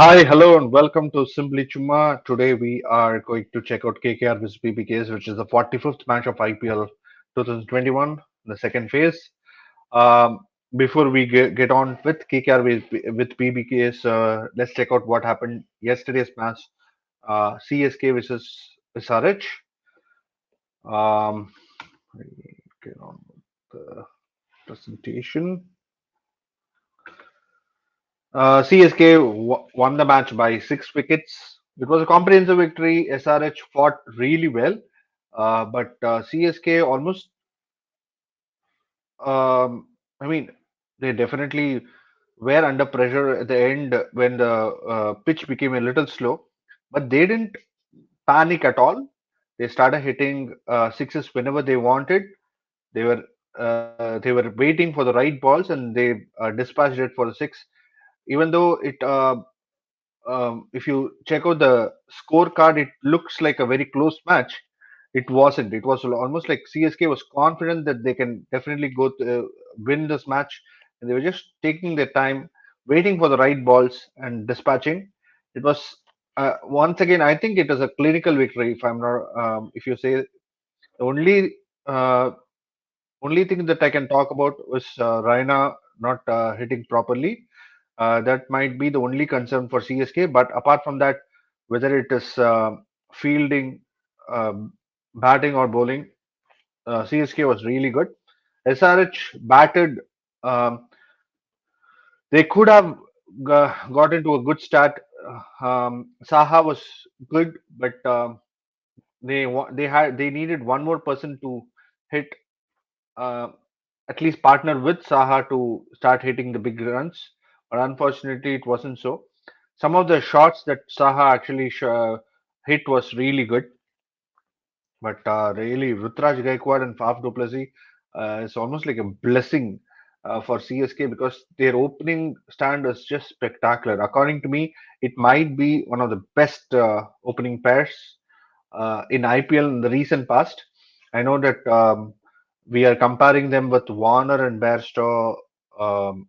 Hi, hello, and welcome to Simbly Chumma. Today we are going to check out KKR vs PBKS, which is the 45th match of IPL 2021, the second phase. Um, Before we get on with KKR with PBKS, let's check out what happened yesterday's match. CSK versus SRH. Um, get on with the presentation. CSK won the match by 6 wickets. It was a comprehensive victory. SRH fought really well, but CSK almost, um, I mean, they definitely were under pressure at the end when the pitch became a little slow, but they didn't panic at all. They started hitting sixes whenever they wanted. They were they were waiting for the right balls and they dispatched it for the six. Even though if you check out the scorecard, it looks like a very close match. It wasn't. It was almost like CSK was confident that they can definitely win this match, and they were just taking their time, waiting for the right balls and dispatching. It was once again. I think it was a clinical victory. If I'm not, if you say the uh, only thing that I can talk about was Raina not hitting properly. That might be the only concern for CSK. But apart from that, whether it is fielding, um, batting, or bowling, CSK was really good. SRH batted. Um, they could have got into a good start. Saha was good, but they needed one more person to hit, uh, at least partner with Saha to start hitting the big runs. But unfortunately, it wasn't so. Some of the shots that Saha actually hit was really good, but really Rutraj Gaikwad and Faf du Plessis is almost like a blessing for CSK because their opening stand is just spectacular. According to me, it might be one of the best opening pairs in IPL in the recent past. I know that we are comparing them with Warner and Bairstow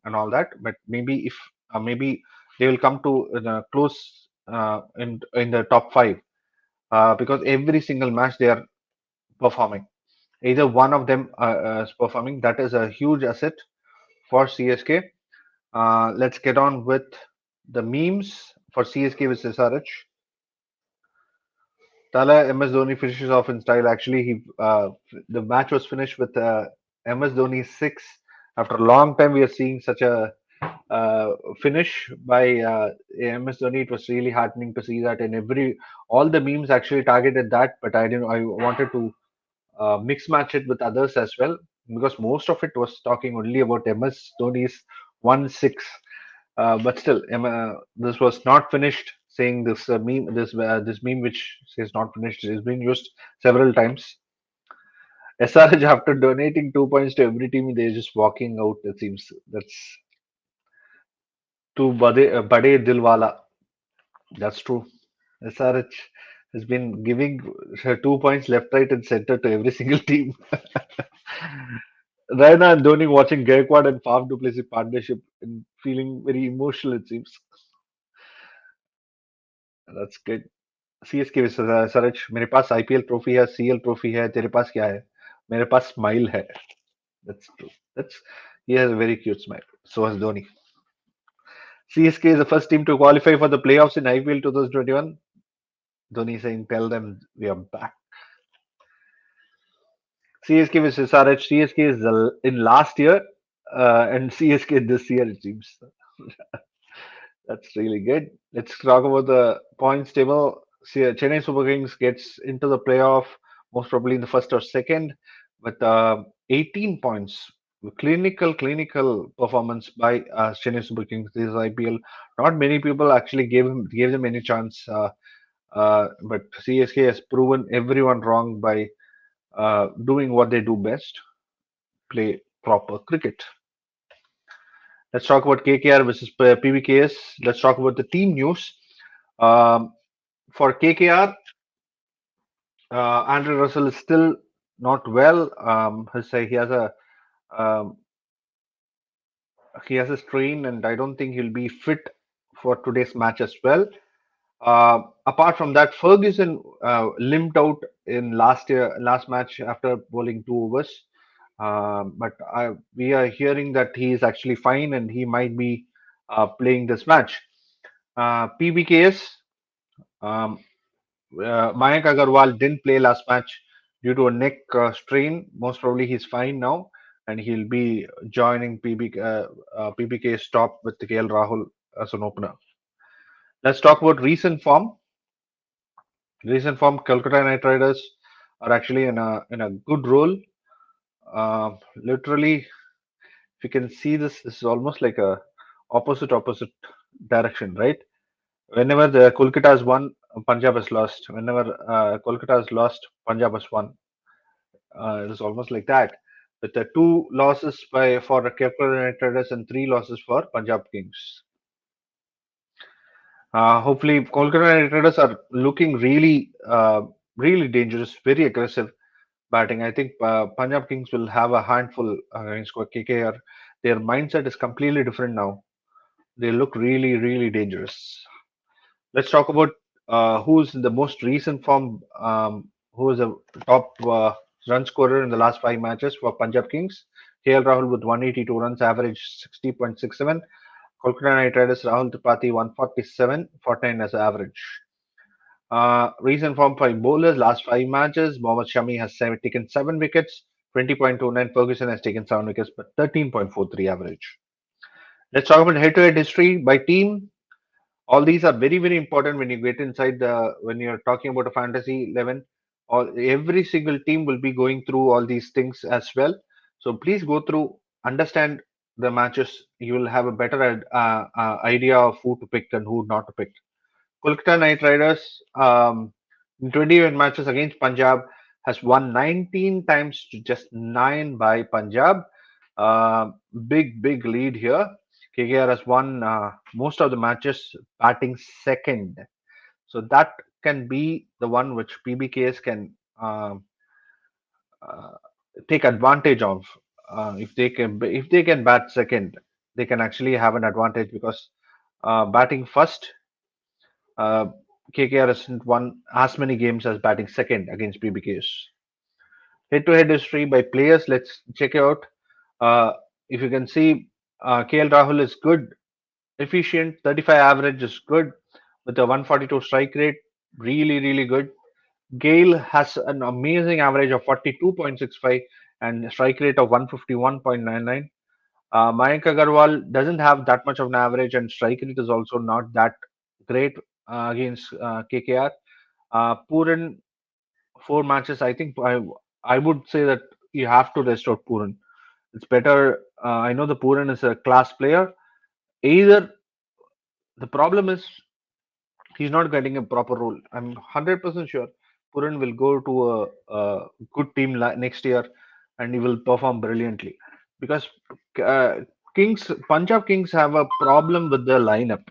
and all that, but maybe they will come to close in the top five because every single match they are performing. Either one of them is performing. That is a huge asset for CSK. Let's get on with the memes for CSK versus SRH. Tala MS Dhoni finishes off in style. Actually, the match was finished with MS Dhoni six. After a long time, we are seeing such a uh, finish by MS Dhoni. It was really heartening to see that, and all the memes actually targeted that. But I didn't. I wanted to mix match it with others as well because most of it was talking only about MS Dhoni's 1-6. But still, this was not finished. Saying this meme which says not finished is being used several times. SRH after donating 2 points to every team, they're just walking out. It seems that's to Bade Dilwala. That's true. SRH has been giving her 2 points left, right, and center to every single team. Raina and Dhoni watching Gaikwad and Faf du Plessis partnership and feeling very emotional. It seems that's good. CSK सरज मेरे पास IPL trophy है CL trophy है तेरे पास क्या है मेरे पास smile है that's true that's he has a very cute smile so has Dhoni. CSK is the first team to qualify for the playoffs in IPL 2021. Dhoni saying tell them we are back. CSK versus SRH. CSK is in last year and CSK this year it seems. That's really good. Let's talk about the points table. See, Chennai Super Kings gets into the playoff most probably in the first or second with 18 points. Clinical performance by Chennai Super Kings this IPL. Not many people actually gave them any chance, but CSK has proven everyone wrong by doing what they do best: play proper cricket. Let's talk about KKR versus PBKS. Let's talk about the team news. Um, for KKR, Andrew Russell is still not well. Um, he has a strain, and I don't think he'll be fit for today's match as well. Apart from that, Ferguson limped out in last match after bowling 2 overs. We are hearing that he is actually fine and he might be playing this match. PBKS, um, Mayank Agarwal didn't play last match due to a neck strain. Most probably he's fine now and he'll be joining PBK's top with KL Rahul as an opener. Let's talk about recent form. Recent form, Kolkata Knight Riders are actually in a good role. Literally, if you can see this, this is almost like a opposite direction, right? Whenever the Kolkata has won, Punjab has lost. Whenever Kolkata has lost, Punjab has won. It is almost like that. With the two losses for the Kolkata Knight Riders and three losses for Punjab Kings. Hopefully, Kolkata Knight Riders are looking really dangerous, very aggressive batting. I think Punjab Kings will have a handful against KKR. Their mindset is completely different now. They look really dangerous. Let's talk about who's in the most recent form, who is the top run scorer in the last 5 matches for Punjab Kings. KL Rahul with 182 runs, average 60.67. Kolkata Knight Riders Rahul Tripathi 147, 49 as average. Recent form for bowlers last 5 matches. Mohammad Shami has taken 7 wickets, 20.29. Ferguson has taken 7 wickets, but 13.43 average. Let's talk about head-to-head history by team. All these are very important when you get inside the when you're talking about a fantasy 11. Every single team will be going through all these things as well. So please go through, understand the matches. You will have a better idea of who to pick and who not to pick. Kolkata Knight Riders, in 21 matches against Punjab, has won 19 times to just 9 by Punjab. Big lead here. KKR has won most of the matches batting second. So that can be the one which PBKS can uh, take advantage of. If they can bat second, they can actually have an advantage because batting first, uh, KKR hasn't won as many games as batting second against PBKs. Head-to-head history by players. Let's check it out. Uh, if you can see, KL Rahul is good, efficient. 35 average is good with a 142 strike rate. Really good. Gale has an amazing average of 42.65 and strike rate of 151.99. Mayank Agarwal doesn't have that much of an average, and strike rate is also not that great against KKR. Puran, 4 matches. I think I would say that you have to restore Puran. It's better. I know the Puran is a class player. Either the problem is he's not getting a proper role. I'm 100% sure Puran will go to a good team next year and he will perform brilliantly because uh, Punjab Kings have a problem with the lineup.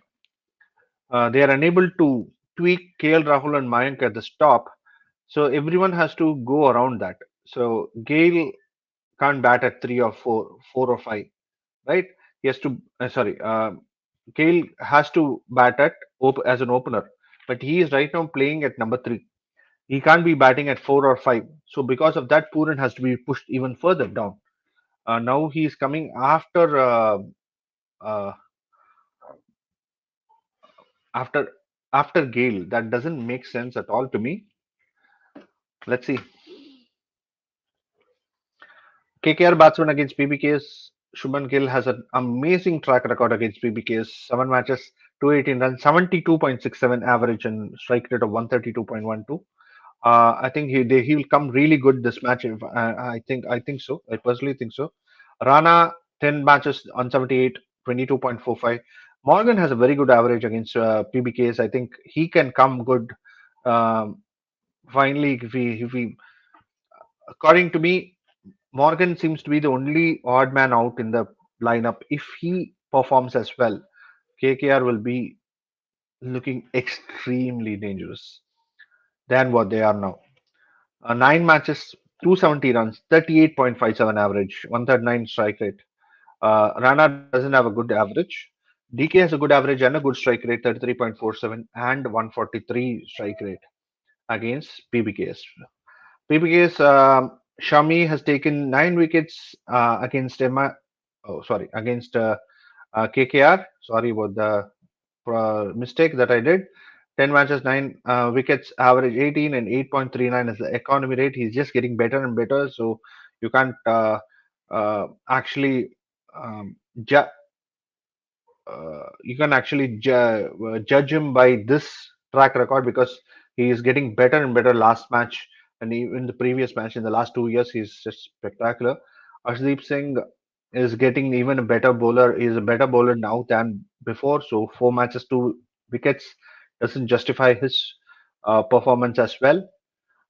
They are unable to tweak KL Rahul and Mayank at the top, so everyone has to go around that. So Gale can't bat at 3 or 4 or 5, right? He has to. Sorry, Gale has to bat as an opener, but he is right now playing at number 3. He can't be batting at 4 or 5. So because of that, Pooran has to be pushed even further down. Now he is coming uh, after after Gale. That doesn't make sense at all to me. Let's see. KKR batsman against PBKS. Shubman Gill has an amazing track record against PBKS. 7 matches, 218 runs, 72.67 average, and strike rate of 132.12. I think he will come really good this match. I think so. I personally think so. Rana 10 matches on 78, 22.45. Morgan has a very good average against PBKs. I think he can come good. Um, Finally, if he according to me, Morgan seems to be the only odd man out in the lineup. If he performs as well, KKR will be looking extremely dangerous than what they are now. 9 matches, 270 runs, 38.57 average, 139 strike rate. Rana doesn't have a good average. DK has a good average and a good strike rate, 33.47 and 143 strike rate against PBKS. PBKS, Shami has taken 9 wickets against against KKR. Sorry about the mistake that I did. 10 matches, 9 wickets, average 18 and 8.39 is the economy rate. He's just getting better and better. So you can't actually um, ju you can actually judge him by this track record because he is getting better and better last match and even the previous match in the last 2 years he's just spectacular. Arshdeep Singh is getting even a better bowler. He is a better bowler now than before. So 4 matches, 2 wickets doesn't justify his performance as well.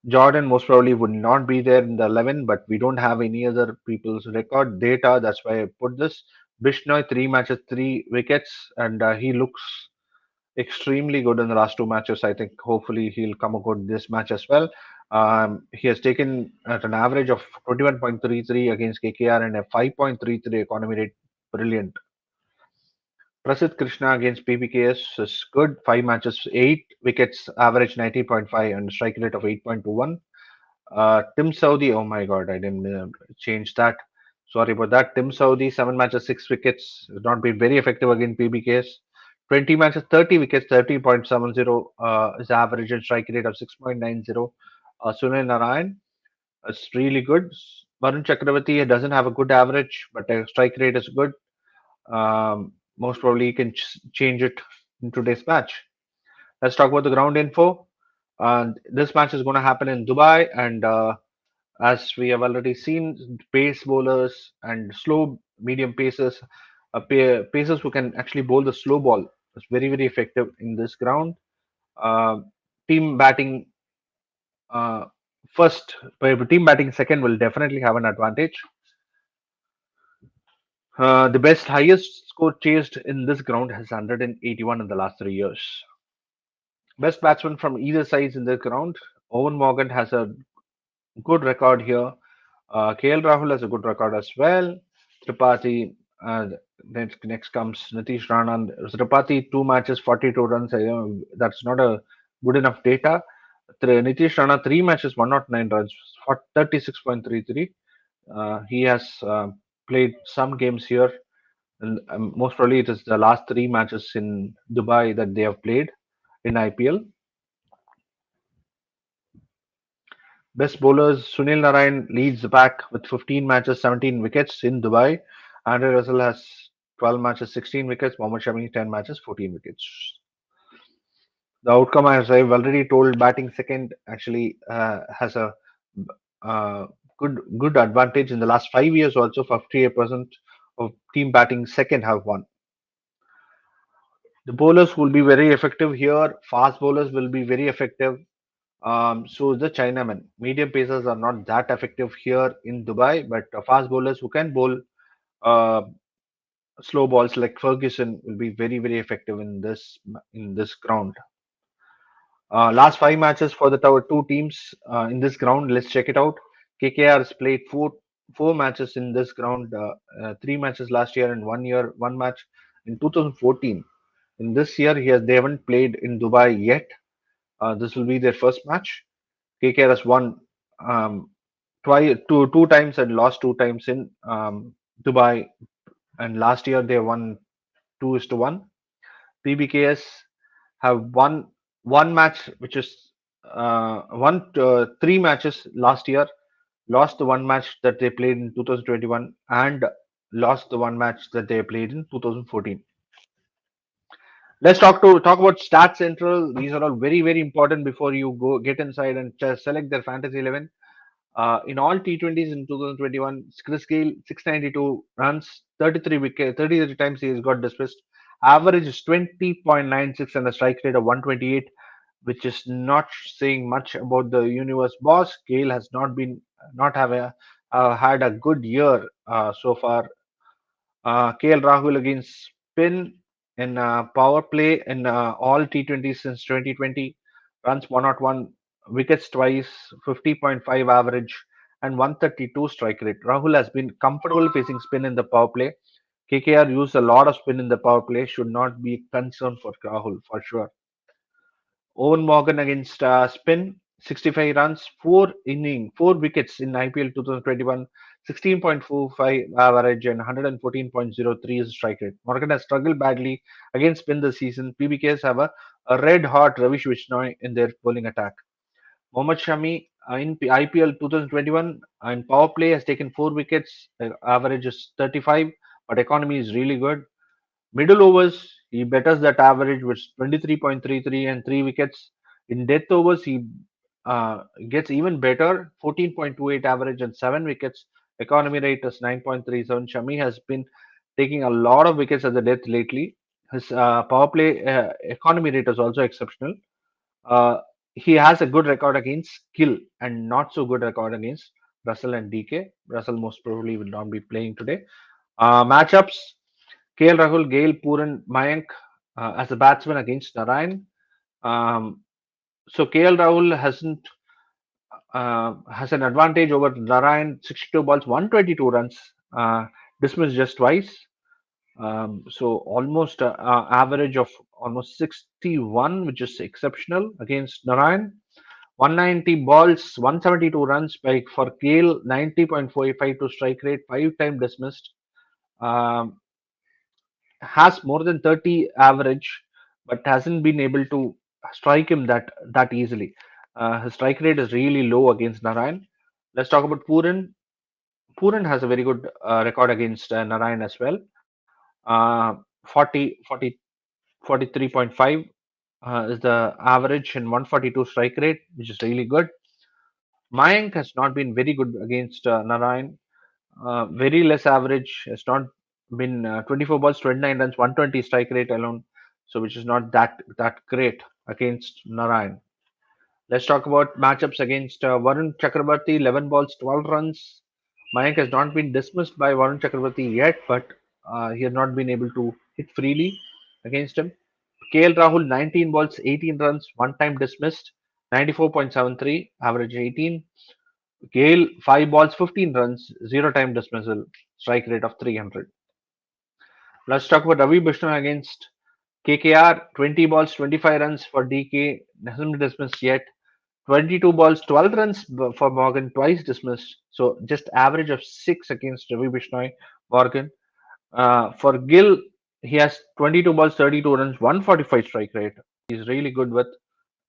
Jordan most probably would not be there in the 11, but we don't have any other people's record data. That's why I put this. Bishnoi, 3 matches, 3 wickets, and he looks extremely good in the last 2 matches. I think hopefully he'll come good this match as well. He has taken at an average of 21.33 against KKR and a 5.33 economy rate. Brilliant. Prasidh Krishna against PBKS is good. 5 matches, 8 wickets, average 90.5 and strike rate of 8.21. Tim Saudi, oh my God, I didn't change that. Sorry about that. Tim Saudi, 7 matches, 6 wickets, has not been very effective against PBKs. 20 matches, 30 wickets, 30.70 is average and strike rate of 6.90. Sunil Narayan, it's really good. Varun Chakravarti doesn't have a good average, but the strike rate is good. Most probably you can change it in today's match. Let's talk about the ground info. This match is going to happen in Dubai, and as we have already seen, pace bowlers and slow medium pacers, pacers who can actually bowl the slow ball is very very effective in this ground. Uh, team batting uh, first, team batting second will definitely have an advantage. The best highest score chased in this ground has 181 in the last 3 years. Best batsman from either side in the ground. Owen Morgan has a good record here. KL Rahul has a good record as well. Tripathi, next comes Nitish Rana. Tripathi, 2 matches, 42 runs. That's not a good enough data. Nitish Rana, 3 matches, 109 runs, for 36.33. He has played some games here, and most probably it is the last 3 matches in Dubai that they have played in IPL. Best bowlers, Sunil Narayan leads the pack with 15 matches, 17 wickets in Dubai. Andre Russell has 12 matches, 16 wickets. Mohammad Shami, 10 matches, 14 wickets. The outcome, as I've already told, batting second actually has a uh, good advantage in the last 5 years. Also, 58% of team batting second have won. The bowlers will be very effective here. Fast bowlers will be very effective. So the Chinamen, medium pacers are not that effective here in Dubai, but fast bowlers who can bowl uh, slow balls like Ferguson will be very very effective in this ground. Last 5 matches for the two teams in this ground. Let's check it out. KKR has played four matches in this ground. 3 matches last year and 1 year one match in 2014. In this year, they haven't played in Dubai yet. This will be their first match. KKR has won um, two times and lost 2 times in Dubai, and last year they won 2-1. PBKS have won one match, which is won 3 matches last year, lost the one match that they played in 2021, and lost the one match that they played in 2014. Let's talk about Stats Central. These are all very very important before you go get inside and just select their fantasy 11. In all T20s in 2021, Chris Gayle 692 runs, 33 wicket, 33 times he has got dismissed. Average is 20.96 and a strike rate of 128, which is not saying much about the universe boss. Gale has not have had a good year so far. KL Rahul against spin in power play in all T20s since 2020. Runs 101, wickets twice, 50.5 average, and 132 strike rate. Rahul has been comfortable facing spin in the power play. KKR used a lot of spin in the power play, should not be a concern for Rahul for sure. Owen Morgan against spin, 65 runs, 4 wickets in IPL 2021, 16.45 average and 114.03 is strike rate. Morgan has struggled badly against spin this season. PBKS have a red hot Ravish Vishnoy in their bowling attack. Mohammad Shami in IPL 2021 in power play has taken 4 wickets, average is 35, but economy is really good. Middle overs, he betters that average with 23.33 and 3 wickets. In death overs, he gets even better, 14.28 average and 7 wickets. Economy rate is 9.37. Shami has been taking a lot of wickets at the death lately. His power play economy rate is also exceptional. Uh, he has a good record against Gill and not so good record against Russell and DK. Russell most probably will not be playing today. Matchups: KL Rahul, Gale, Pooran, Mayank as a batsman against Narayan. Um, so KL Rahul has an advantage over Narayan, 62 balls, 122 runs, dismissed just twice. So almost average of almost 61, which is exceptional against Narayan. 190 balls, 172 runs by for Gale, 90.45 to strike rate, 5 time dismissed. Um, has more than 30 average, but hasn't been able to strike him that easily. His strike rate is really low against Narayan. Let's talk about Pooran. Pooran has a very good record against Narayan as well. 40, 43.5 is the average and 142 strike rate, which is really good. Mayank has not been very good against Narayan. Very less average. Has not been 24 balls, 29 runs, 120 strike rate alone. So which is not that great against Narayan. Let's talk about matchups against Varun Chakrabarti. 11 balls, 12 runs. Mayank has not been dismissed by Varun Chakrabarti yet, but he has not been able to hit freely against him. KL Rahul, 19 balls, 18 runs, one time dismissed, 94.73, average 18. Gale, 5 balls, 15 runs, 0 time dismissal, strike rate of 300. Let's talk about Ravi Bishnoi against KKR, 20 balls, 25 runs for DK, hasn't been dismissed yet. 22 balls, 12 runs for Morgan, twice dismissed. So just average of 6 against Ravi Bishnoi, Morgan. For Gill, he has 22 balls, 32 runs, 145 strike rate. He's really good with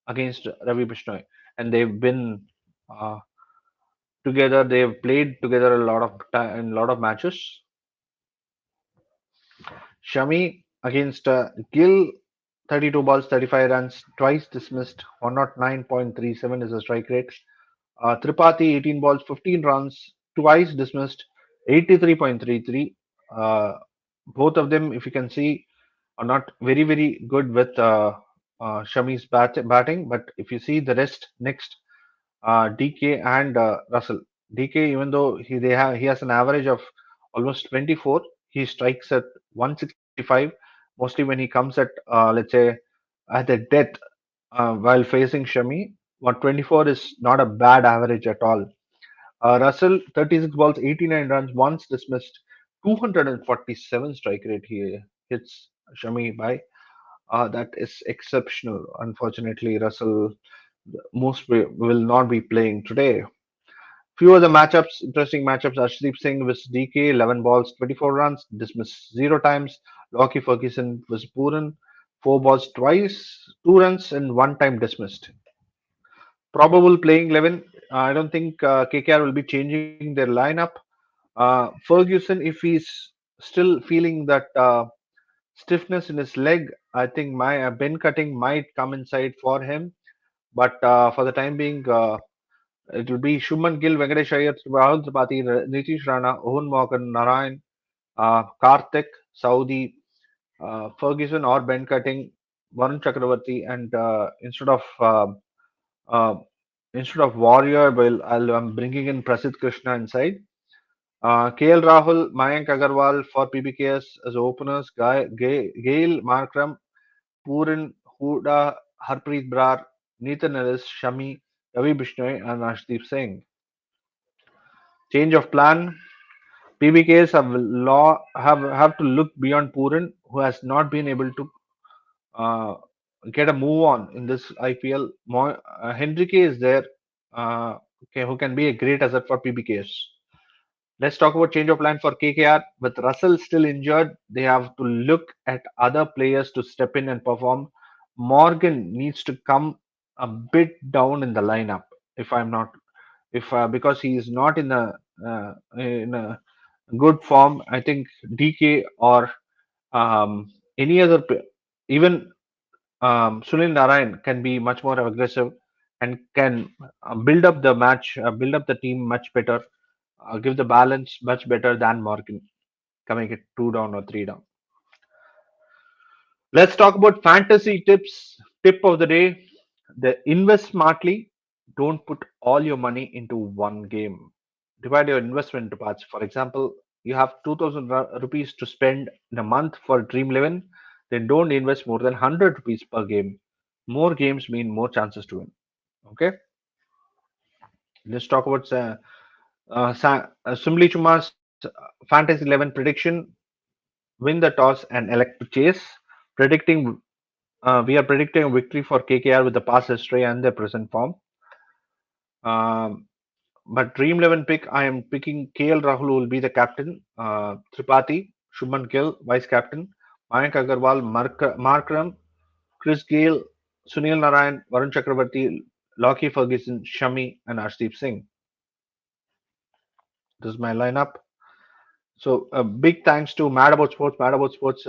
against Ravi Bishnoi, and they've been uh, together. They've played together a lot of time in a lot of matches. Shami against Gill, 32 balls, 35 runs, twice dismissed, 109.37 is the strike rate. Tripathi, 18 balls, 15 runs, twice dismissed, 83.33. Uh, both of them, if you can see, are not very good with Shami's batting. But if you see the rest next, DK and Russell. DK, even though he has an average of almost 24, he strikes at 165. Mostly when he comes at let's say at the death while facing Shami. 124 is not a bad average at all. Russell, 36 balls, 89 runs, once dismissed, 247 strike rate he hits Shami by. That is exceptional. Unfortunately, Russell will not be playing today. Few of the matchups, interesting matchups. Arshdeep Singh was DK, 11 balls, 24 runs, dismissed 0 times. Lockie Ferguson was Pooran, 4 balls twice, 2 runs, and 1 time dismissed. Probable playing 11. I don't think KKR will be changing their lineup. Ferguson, if he's still feeling that stiffness in his leg, I think my Ben cutting might come inside for him. But for the time being, it will be Shuman Gill, Venkatesh Iyer, Rahul Tripathi, Nitish Rana, Owen Morgan, Narayan, Karthik, Saudi, Ferguson or Ben Cutting, Varun Chakravarti, and uh, instead of Warrior, I'm bringing in Prasidh Krishna inside. KL Rahul, Mayank Agarwal for PBKS as openers, Gail Markram, Pooran, Huda, Harpreet Brar, Nathan Ellis, Shami, Ravi Bishnoi, and Ashdeep Singh. Change of plan. PBKS have to look beyond Puran, who has not been able to uh, get a move on in this IPL. Henrique is there, okay, who can be a great asset for PBKS. Let's talk about change of plan for KKR. With Russell still injured, they have to look at other players to step in and perform. Morgan needs to come a bit down in the lineup, if I'm not, if because he is not in a good form. I think DK or any other, even Sunil Narayan can be much more aggressive and can build up the team much better, give the balance much better than Morgan coming it two down or three down. Let's talk about fantasy tips. Tip of the day: the invest smartly. Don't put all your money into one game. Divide your investment into parts. For example, you have 2000 rupees to spend in a month for Dream 11. Then don't invest more than 100 rupees per game. More games mean more chances to win. Okay. Let's talk about Simbly Chuma's Fantasy 11 prediction: win the toss and elect to chase. Predicting, we are predicting a victory for KKR with the past history and their present form. Um, but Dream 11 pick, I am picking KL Rahul will be the captain. Tripathi, Shubman Gill, vice captain. Mayank Agarwal, Markram, Chris Gale, Sunil Narayan, Varun Chakrabarti, Lockie Ferguson, Shami, and Arshdeep Singh. This is my lineup. So big thanks to Mad About Sports. Mad About Sports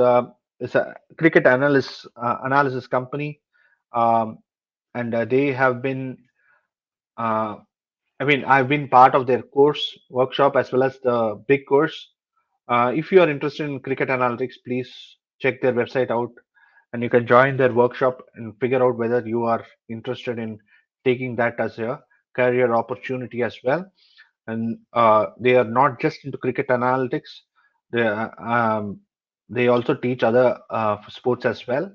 is a cricket analysis company, um, and they have been. Uh, I mean, I've been part of their course workshop as well as the big course. If you are interested in cricket analytics, please check their website out, and you can join their workshop and figure out whether you are interested in taking that as a career opportunity as well. And they are not just into cricket analytics. They they also teach other sports as well.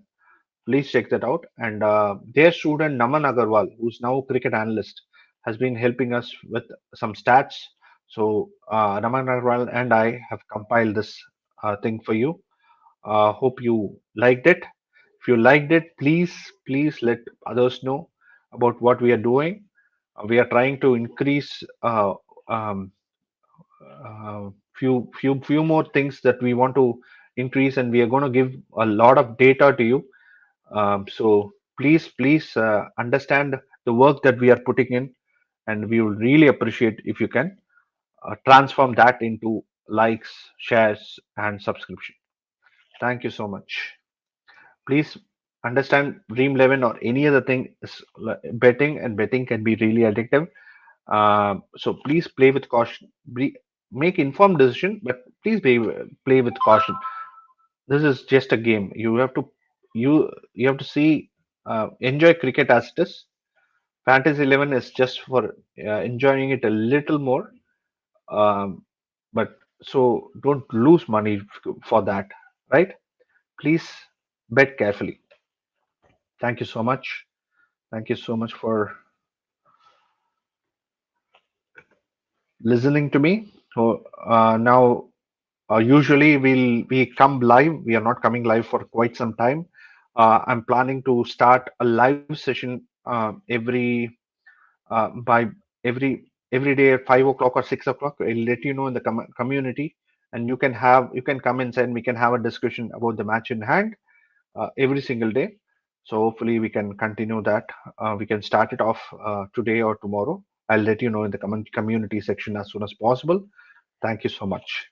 Please check that out. And their student Naman Agarwal, who's now a cricket analyst, has been helping us with some stats. So Naman Agarwal and I have compiled this thing for you. Hope you liked it. If you liked it, please let others know about what we are doing. We are trying to increase um, few more things that we want to increase, and we are going to give a lot of data to you. So please understand the work that we are putting in, and we will really appreciate if you can transform that into likes, shares, and subscription. Thank you so much. Please understand Dream 11 or any other thing is betting, and betting can be really addictive. So please play with caution. Make informed decision, but please play with caution. This is just a game. You have to see enjoy cricket as it is. Fantasy 11 is just for enjoying it a little more. Um, but so don't lose money for that, right? Please bet carefully. Thank you so much. Thank you so much for listening to me. So now, usually we come live. We are not coming live for quite some time. I'm planning to start a live session by every day at 5 o'clock or 6 o'clock. I'll let you know in the community, and you can come inside and we can have a discussion about the match in hand every single day. So hopefully we can continue that. We can start it off today or tomorrow. I'll let you know in the community section as soon as possible. Thank you so much.